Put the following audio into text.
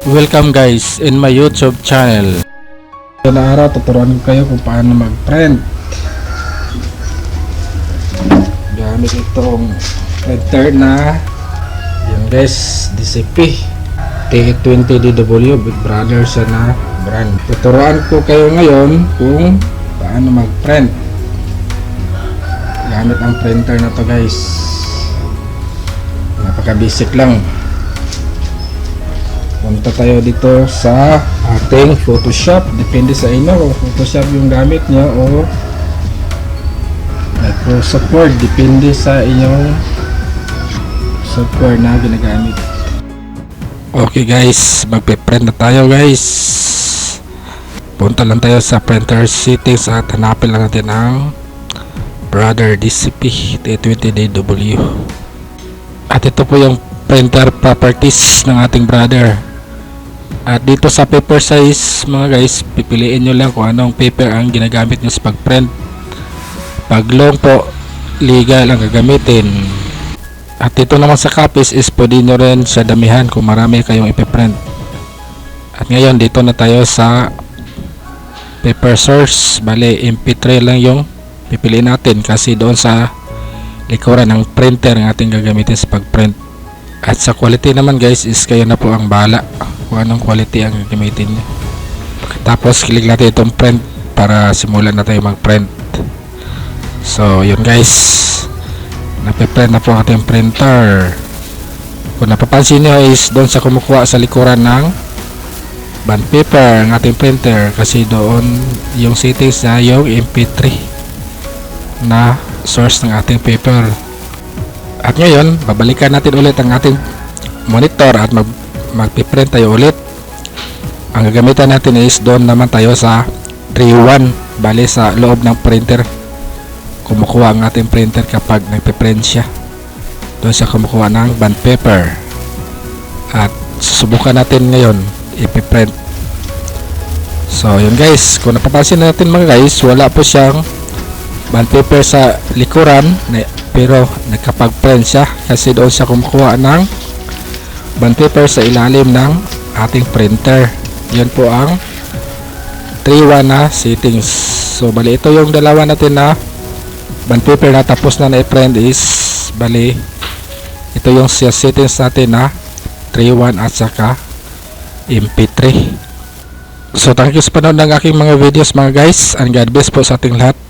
Welcome guys in my YouTube channel. Ito na araw, tuturuan ko kayo kung paano mag-print gamit itong printer na yan guys, DCP T20DW Big Brother siya na brand. Tuturuan ko kayo ngayon kung paano mag-print gamit ang printer na to guys. Napaka basic lang. Punta tayo dito sa ating Photoshop. Depende sa inyo kung Photoshop yung gamit nyo o Microsoft Word. Depende sa inyong software na ginagamit. Okay guys, magpe-print na tayo guys. Punta lang tayo sa printer settings at hanapin lang natin ang Brother DCP T20DW. At ito po yung printer properties ng ating Brother. At dito sa paper size mga guys, pipiliin nyo lang kung anong paper ang ginagamit nyo sa pag-print. Pag long po, legal ang gagamitin. At dito naman sa copies is pwede nyo rin sa damihan kung marami kayong ipiprint. At ngayon dito na tayo sa paper source. Bale MP3 lang yung pipiliin natin kasi doon sa likuran ng printer ang ating gagamitin sa pag-print. At sa quality naman guys is kayo na po ang bahala kung anong quality ang gagamitin nyo. Tapos click natin itong print para simulan na tayo mag-print. So yun guys, napiprint na po ang ating printer. Kung napapansin nyo is doon sa kumukuha sa likuran ng bond paper ang ating printer kasi doon yung settings na yung MP3 na source ng ating paper. At ngayon babalikan natin ulit ang ating monitor at magpiprint tayo ulit. Ang gagamitan natin is doon naman tayo sa 3-1, bali sa loob ng printer kumukuha ang ating printer kapag nagpiprint siya. Doon siya kumukuha ng bond paper at susubukan natin ngayon ipiprint. So yun guys, kung napapansin natin mga guys, wala po siyang bond paper sa likuran pero nagkapag-print siya kasi doon siya kumukuha ng bond paper sa ilalim ng ating printer. Yun po ang 3-1 na settings. So bali ito yung dalawa natin na bond paper na tapos na na-print is bali ito yung settings natin na 3-1 at saka MP3. So thank you sa panood ng aking mga videos mga guys, and God bless po sa ating lahat.